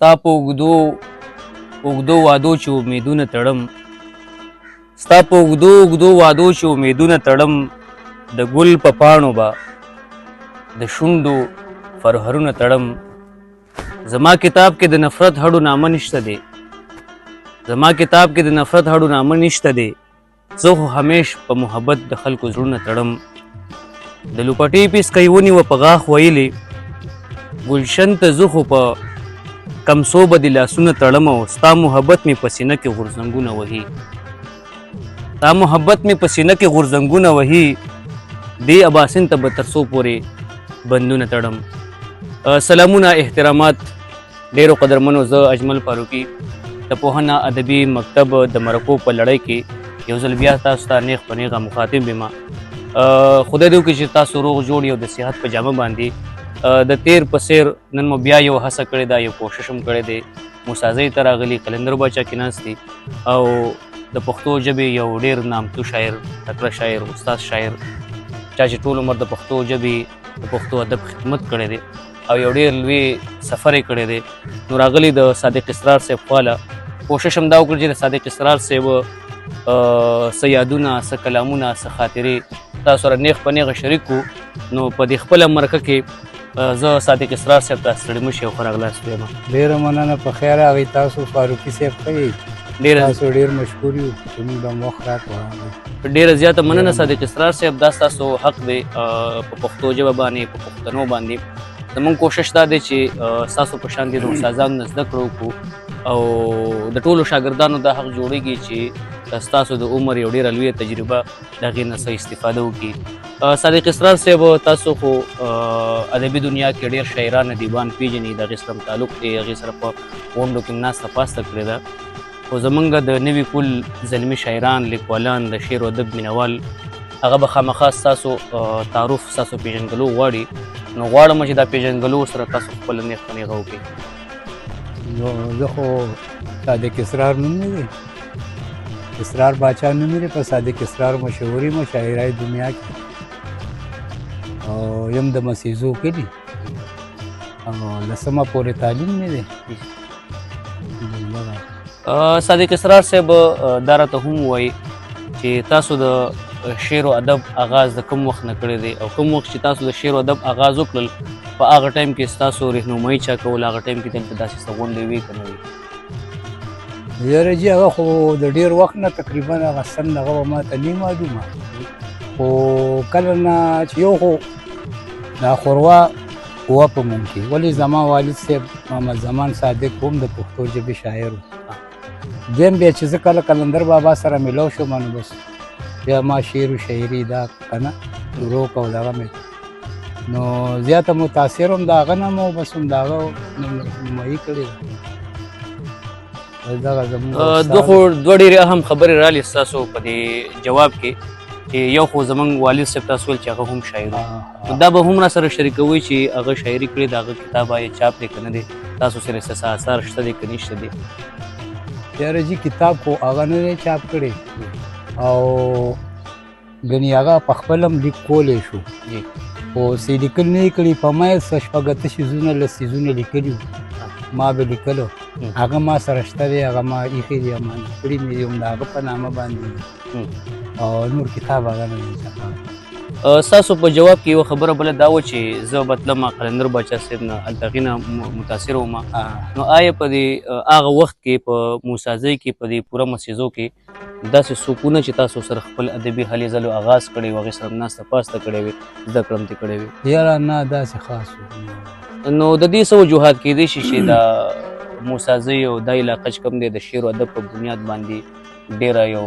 ستا په اوږدو وادو چې امیدونه تړم، ستا په اوږدو وادو چې امیدونه تړم، د ګل په پاڼو به د شونډو فرهرونه تړم. زما کتاب کې د نفرت هډو نامه نشته دی، زما کتاب کې د نفرت هډو نامه نشته دی. زه خو همیش په محبت د خلکو زړونه تړم. د لوپټې پیسکۍ ونیوه په غاښ ویلې، ګلشن ته زه خو په کمسو به د لاسونه تړم. او ستا محبت مې په سینه کې غورځنګونه وهي، ستا محبت مې په سینه کې غورځنګونه وهي. دې اباسین ته به تر څو پورې بندونه تړم. سلامونه، احترامات ډېرو قدرمنو. زه اجمل فاروقي د پوهنه ادبي مکتب د مرکو په لړۍ کې یو ځل بیا تاسو ته نیغ په نیغه مخاطب یم. خدای دې وکړي چې تاسو روغ جوړ یو د صحت په جامه باندې د تیر په څیر نن مو بیا یو هڅه کړې ده، یو کوشش هم کړی دی. موسازۍ ته راغلي قلندر باچا کې ناست دي او د پښتو ژبې یو ډېر نامتو شاعر، تکړه شاعر، استاد شاعر، چا چې ټول عمر د پښتو ژبې د پښتو ادب خدمت کړی دی او یو ډېر لوی سفر یې کړی دی. نو راغلي د صادق اسرار صاحب خواله کوشش هم دا وکړي چې د صادق اسرار صاحب څه یادونه، څه کلامونه، څه خاطرې تاسو سره نیغ په نیغه شریک کړو. نو په دې خپله مرکه کې زه صادق اسرار صاحب ته ستړي مه شئ او ښه راغلاست وایم. ډېره مننه، په خیر راغئ تاسو. فاروقي صاحب ښه یئ؟ تاسو ډېر مشکور یو چې موږ به وخت راکړو. ډېره زیاته مننه صادق اسرار صاحب، دا ستاسو حق دی په پښتو ژبه باندې، په پښتنو باندې. زموږ کوشش دا دی چې ستاسو په شان دي د استادانو نه زده کړه وکړو او د ټولو شاګردانو دا حق جوړېږي چې ستاسو د عمر یو ډېره لویه تجربه د هغې نه څه استفاده وکړي. صادق اسرار صاحب، تاسو خو ادبي دنیا کې ډېر شاعران ادیبان پېژنئ، د هغې سره تعلق دی، هغې سره په غونډو کې ناسته پاسته کړې ده. خو زمونږ د نوي کول زلمي شاعران، لیکوالان، د شعر و ادب مینوال هغه به خامخا ستاسو تعارف، ستاسو پېژندګلو غواړي. نو غواړم چې دا پېژندګلو ورسره تاسو خپله نیغ په نیغه وکړئ. زه خو صادق اسرار نوم مې دی، اسرار باچا نوم مې دی. په صادق اسرار مشهور یم شاعرۍ دنیا کې او یم د مسیزو کلي او 10مه پورې تعلیم مې دی. صادق اسرار صاحب دا راته هم ووایي چې تاسو د شعر و ادب آغاز د کوم وخت نه کړی دی او کوم وخت چې تاسو د شعر و ادب آغاز وکړل په هغه ټایم کې ستاسو رهنمایي چا کول؟ هغه ټایم کې دلته داسې څه غونډې وې که نه وې؟ یاره جي هغه خو د ډېر وخت نه تقریبا هغه سن هغه به ما ته نه معلومه، خو کله نه چې یو خو دا خوروا وه په موږ کې. ولې زما والد صاحب محمد زمان صادق هم د پښتو ژبې شاعر و. دویم بیا چې زه کله قلندر بابا سره ملو شوم نو بس بیا ما شعر و شاعري دا که نه شروع کړ. دغه مې نو زیاته متاثر هم د هغه نه مو بس هم د هغه رهنمایي کړې ده. دغه زموږ دوه ډېرې اهم خبرې رالې ستاسو په دې جواب کې چې یو خو زموږ والد صاحب تاسو ویل چې هغه هم شاعر و. دا به هم را سره شریکوئ چې هغه شاعري کړې د هغه کتاب آیا چاپ دی که نه دی؟ تاسو سره څه اثار شته دی که نشته دی؟ یاره جي کتاب خو هغه نه دی چاپ کړی او ګنې هغه په خپل هم لیک کولی شو خو څه لیکل نه یې کړي. په ما یې څه شپږ اته څیزونه لس څیزونه لیکلي وو، ما به لیکلو، هغه ما سره شته دی، هغه ما ایښي دي، امانت کړي مې دي، هم د هغه په نامه باندې او نور کتاب هغه نه دی چاپ. ستاسو په جواب کې یوه خبره بله دا وه چې زه به تلم قلندر باچا صاحب نه هلته هغې نه متاثر وم. نو آیا په دې هغه وخت کې په موسازۍ کې په دې پوره مسیزو کې داسې څوکونه چې تاسو سره خپل ادبي هلې ځلو آغاز کړی و، هغې سره ناسته پاسته کړی وې، زده کړه هم ترې کړی وې؟ یاره نه داسې خاص و. نو د دې څه وجوهات کېدی شي چې دا موسازۍ او دا علاقه چې کوم دی د شعر و ادب په بنیاد باندې ډېره یو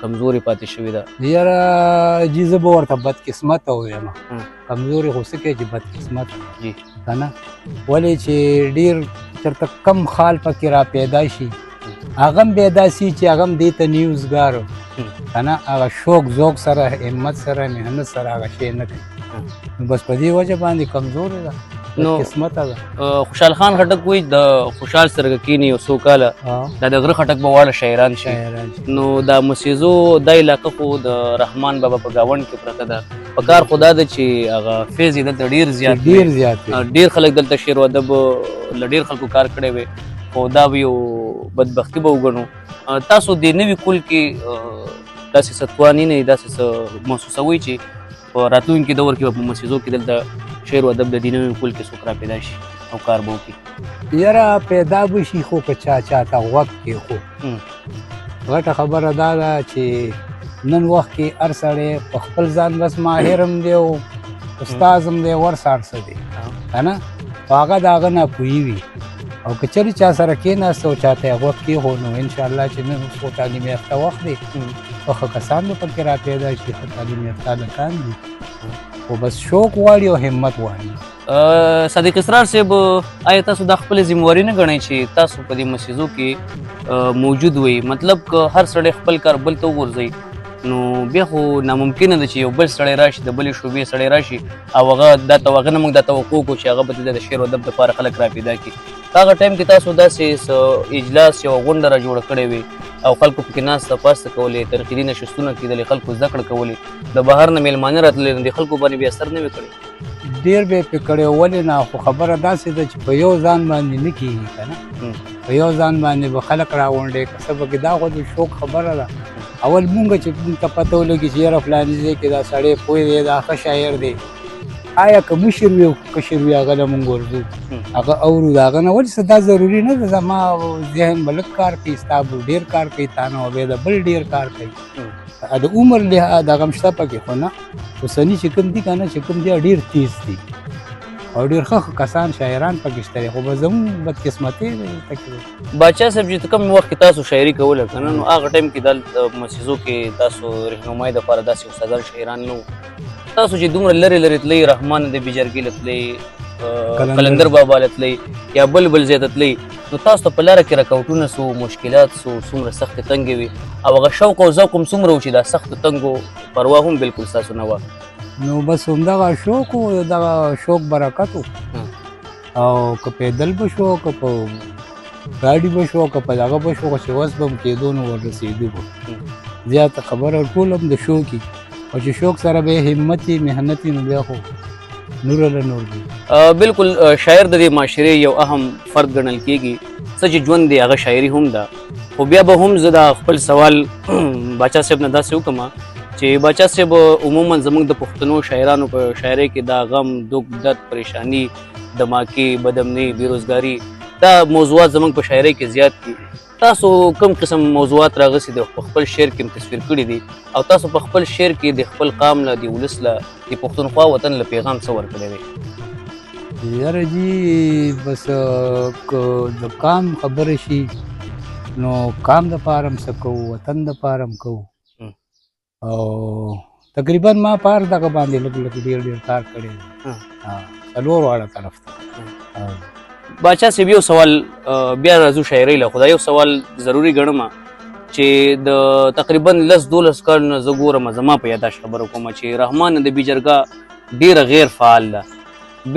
کمزوري پاتې شوې ده؟ یاره جي زه به ورته بدقسمته ووایم، کمزوري خو څه کوي چې بدقسمت جي که نه. ولې چې ډېر چېرته کم خال پکې را پیدا شي هغه هم بیا داسې چې هغه هم دې ته نیوزګار و که نه، هغه شوق ذوق سره همت سره محنت سره هغه شی نه کوي. نو بس په دې وجه باندې کمزورې ده، قسمته ده. خوشحال خان خټک وایي د خوشحال سره کینی یو څو کاله دا د غره خټک به واړه شاعران شي. نو دا مسیزو دا علاقه خو د رحمان بابا په ګاونډ کې پرته ده. په کار خو دا ده چې هغه فیض یې دلته ډېر زیات، ډېر خلک دلته شعر و ادب له ډېر خلکو کار کړی وی. خو دا به یو بدبختي به وګڼو. تاسو د نوي کول کې داسې څه توانینې داسې څه محسوسوئ چې په راتلونکي دور کې به په مسیزو کې دلته شعر و ادب د دې نوي کول کې څوک را پیدا شي او کار به وکړي؟ یاره پیدا به شي خو که چا چاته غوږ کېښود. غټه خبره دا ده چې نن وخت کې هر سړی په خپل ځان بس ماهر هم دی او استاذ هم دی ورسار څه دی که نه، خو هغه د هغه ناپوهي وي او که چېرې چا سره کېناست او چاته یې غوږ کېښود نو انشاءالله چې نن اوس خو تعلیم یافته وخت دی، ښه کسان به پکې را پیدا شي، ښه تعلیم یافته هلکان دي، خو بس شوق غواړي او همت غواړي. صادق اسرار صاحب، آیا تاسو دا خپل ذمہواري نه ګڼئ چې تاسو په دې مسیزو کې موجود وئ؟ مطلب که هر سړی خپل کار بل ته وغورځوي نو بیا خو ناممکنه ده چې یو بل سړی راشي، د بلې شعبې سړی راشي او هغه هغه نه موږ دا توقع وکړو چې هغه به د شعر و ادب دپاره خلک را پیدا کړي. هغه ټایم کې تاسو داسې اجلاس یوه غونډه را جوړه کړې وې او خلکو پکې ناسته پاسته کولې، تنقیدي نشستونه کېدلې، خلکو زده کړه کولې، د بهر نه میلمانه راتللی نو د خلکو باندې بیا اثر نه وې کړی؟ ډېر به یې پرې کړی، ولې نه؟ خو خبره داسې ده چې په یو ځان باندې نه کېږي که نه، په یو ځان باندې به خلک راغونډې که څه پکې دا خو د شوق خبره ده. اول مونږ چې مونږ ته پته ولګي چې یاره فلاني ځای کې دا سړی پوه دی، دا ښه شاعر دی، آیا که مشر وي او کشر وي هغه له مونږ ورځو هغه اورو د هغه نه، ولې څه دا ضروري نه ده زما ذهن به لږ کار کوي، ستا به ډېر کار کوي، تا نه بیا د بل ډېر کار کوي، د عمر لحاظ دغه هم شته پکې، خو نه اوسني چې کوم دي که نه چې کوم دي ډېر تیز دي او ډېر ښه کسان شاعران پکې شته دي، خو به زموږ بدقسمتي ده دلته کې. باچا صاحب چې کوم وخت کې تاسو شاعري کوله که نه، نو هغه ټایم کې دلته مسیزو کې تاسو رهنمایي دپاره داسې استادان شاعران نه وو. تاسو چې دومره لرې لرې تلئ، رحمان د بیجرګي له تلئ، قلندر بابا له تلئ یا بل ځای ته تلئ، نو تاسو ته په لاره کې رکاوټونه سو، مشکلات سو، څومره سختې تنګې وي او هغه شوق او ذوق هم څومره و چې دا سختو تنګو پروا هم بالکل ستاسو نه وه؟ نو بس همدغه شوق و، دغه شوق برکت و، او که پیدل به شو، که په ګاډي به شو، که په دغه به شو، چې وس به م کېدو نو وررسېدو به. زیاته خبره ټول هم د شوق وي، او چې شوق سره به همت وي، محنت وي، نو بیا خو نور له نور دی. بالکل شاعر د دې معاشرې یو اهم فرد ګڼل کېږي، څه چې ژوند دی هغه شاعري هم ده. خو بیا به هم زه دا خپل سوال باچا صاحب نه داسې وکړم چې باچا صاحب عموما زموږ د پښتنو شاعرانو په شاعرۍ کې دا غم، دُخ، درد، پریشانی، دماکې، بدامني، بېروزګاري، دا موضوعات زموږ په شاعرۍ کې زیات دي. تاسو کوم قسم موضوعات راغسي د خپل شعر کې تصویر کړي دي او تاسو په خپل شعر کې د خپل قام له، د ولس له، د پښتونخوا وطن له پیغام څه ورکړی دی؟ یاره جي بس که د قام خبره شي نو قام دپاره هم څه کوو، وطن دپاره هم کوو، او تقریبا ما پار دغه باندې لږ لږ ډېر ډېر کار کړی دی، څلور واړه طرف ته. باچا صاحب یو سوال بیا راځو شاعرۍ له، خو دا یو سوال ضروري ګڼم چې د تقریبا 10-12 کالو نه زه ګورم، زما په یاداشت خبره کومه چې رحمان د بیجرګه ډېره غیر فعال ده.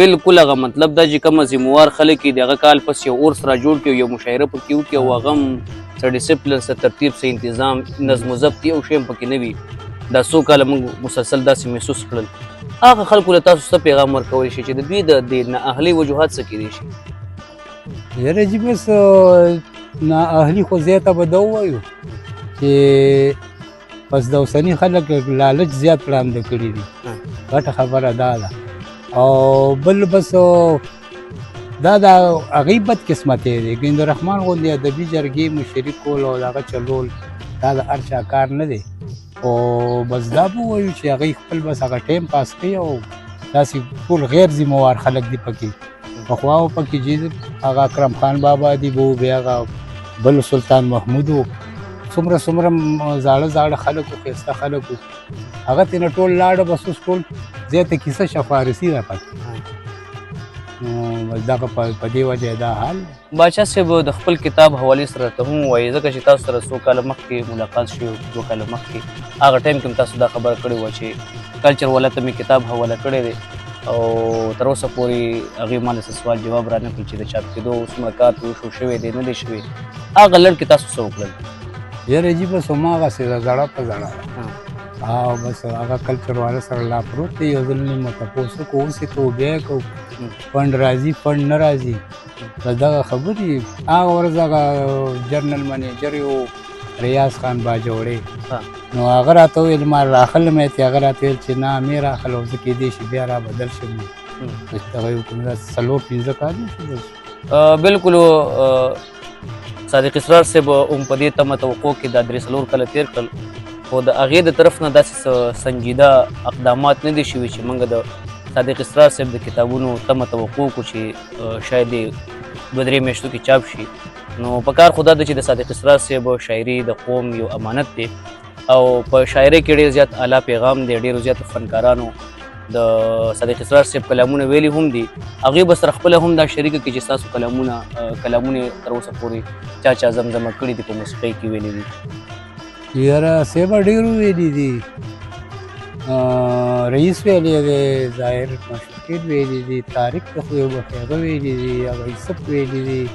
بالکل هغه مطلب دا چې کومه ذموار خلک دي هغه کال پس یو اورس را جوړ کړي، یو مشاعره پکې وکړي او هغه هم څه ډسپلن، څه ترتیب، څه انتظام، نظم و ضبط یو شی هم پکې نه وي. دا څو کاله موږ مسلسل داسې محسوس کړل. هغه خلکو له تاسو څه پیغام ورکولی شي چې د دوی د نااهلۍ وجوهات څه کیدی شي؟ یاره جي بس نااهلي خو زیاته به ده ووایو چې بس د اوسني خلک لالچ زیات وړاندې کړي دي، غټه خبره دا ده. او بل بس دا د هغوی بدقسمتۍ دی، ګیند رحمان غوندې ادبي جرګې مشري کول او د هغه چلول دا د هر چا کار نه دی. او بس دا به ووایو چې هغوی خپل بس هغه ټایم پاس کوي او داسې ټول غیر ذموار خلک دي پکې. پخوا پکې چې هغه اکرم خان بابا دی، به بیا هغه بل سلطان محمود و، څومره زاړه زاړه خلک و، ښایسته خلک و، هغه ترېنه ټول لاړه، بس اوس ټول زیاته کیسه شفارسي ده پکې. نو دغه په دې وجه دا حال. باچا صاحب د خپل کتاب حوالې سره ته هم وایي، ځکه چې تاسو سره څو کاله مخکې ملاقات شوي، 2 کاله مخکې، هغه ټایم کې هم تاسو دا خبره کړې وه چې کلچر والا ته مې کتاب حواله کړی دی او تر اوسه پورې هغې ما له څه سوال جواب را نه کړي چې د چاپ کېدو څومره کار وشو، شوی دی نه دی شوی. هغه لړ کې تاسو څه وکړل؟ یاره جي بس هماغسې ده، زړه په زړه ده، او بس هغه کلچر والا سره لا پروت دی. یو ځل مې تپوس وکړو، اوس یې کوو، بیا یې کوو، فنډ راځي فنډ نه راځي، بس دغه خبرې هغه ورځ هغه جنرال منیجر یو ریاض خان باجوړی ها. نو هغه راته وویل ما راخلم یې هغه راته ویل چې نه مې راخله او زه کېدای شي بیا را بدل شم دغه یو کوم څلور پنځه کال شو بس. بالکل صادق اسرار صاحب هم په دې تمه توقع کې دا 3 کاله تیر کړل خو د هغې د طرف نه داسې سنجیده اقدامات نه دي شوي چې موږ د صادق اسرار صاحب د کتابونو تمه توقع کو چې شاید یې 2-3 میاشتو کې چاپ شي. نو په کار خدا ده چې د صادق اسرار صاحب شاعري د قوم یو امانت دی او په شاعرۍ کې ډېر زیات اعلی پیغام دی. ډېرو زیاتو فنکارانو د صادق اسرار صاحب کلامونه ویلي هم دي. هغې به سره خپله هم دا شریکه کړي چې ستاسو کلامونه تر اوسه پورې چا زمزمه کړي دي په موسیقۍ کې ویلي دي؟ یاره صاحبه ډېرو ویلي دي. رئیس ویلی دی، ظاهر مشفقین ویلی دی، طارق د خدای وبخښي هغه ویلی دی، هغه یوسف ویلی دی،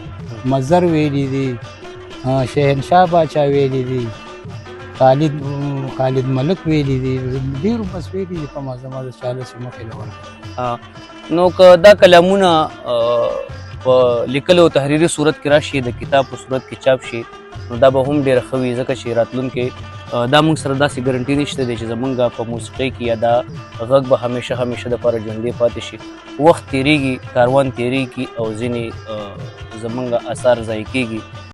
مظهر ویلی دی، شهنشاه باچا ویلی دی، خالد ملک ویلی دی، ډېرو بس ویلي دي په معظمه د 40 مخې له. نو که دا کلامونه په لیکلو او تحریري صورت کې راشي د کتاب په صورت کې چاپ شي نو دا به هم ډېره ښه وي ځکه چې راتلونکي دا موږ سره داسې ګارنټي نشته دی چې زمونږ په موسیقۍ کې یا دا غږ به همیشه دپاره ژوندی پاتې شي. وخت تېرېږي، کاروان تېرېږي او ځینې زمونږ اثار ضایع کېږي